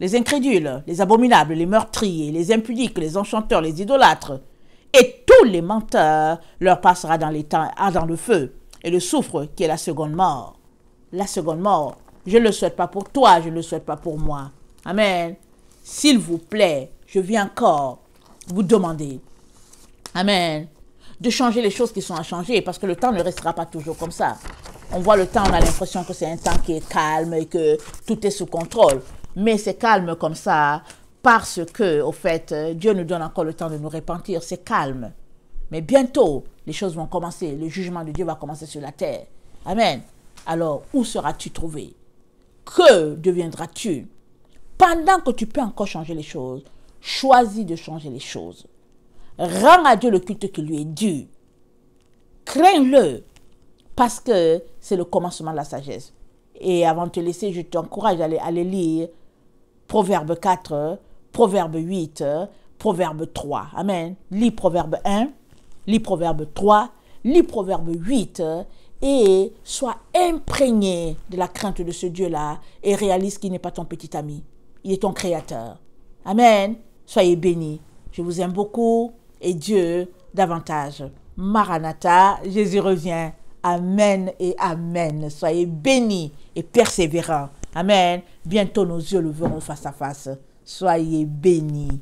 les incrédules, les abominables, les meurtriers, les impudiques, les enchanteurs, les idolâtres, et tous les menteurs, leur passera dans les temps ardents de feu, et le soufre qui est la seconde mort. La seconde mort, je ne le souhaite pas pour toi, je ne le souhaite pas pour moi. Amen. S'il vous plaît, je viens encore vous demander, amen, de changer les choses qui sont à changer, parce que le temps ne restera pas toujours comme ça. On voit le temps, on a l'impression que c'est un temps qui est calme et que tout est sous contrôle. Mais c'est calme comme ça parce que, au fait, Dieu nous donne encore le temps de nous repentir. C'est calme. Mais bientôt, les choses vont commencer. Le jugement de Dieu va commencer sur la terre. Amen. Alors, où seras-tu trouvé? Que deviendras-tu? Pendant que tu peux encore changer les choses, choisis de changer les choses. Rends à Dieu le culte qui lui est dû. Crains-le, parce que c'est le commencement de la sagesse. Et avant de te laisser, je t'encourage à aller lire Proverbe 4, Proverbe 8, Proverbe 3. Amen. Lis Proverbe 1, lis Proverbe 3, lis Proverbe 8 et sois imprégné de la crainte de ce Dieu-là et réalise qu'il n'est pas ton petit ami. Il est ton créateur. Amen. Soyez bénis. Je vous aime beaucoup et Dieu davantage. Maranatha, Jésus revient. Amen et amen. Soyez bénis et persévérants. Amen. Bientôt nos yeux le verront face à face. Soyez bénis.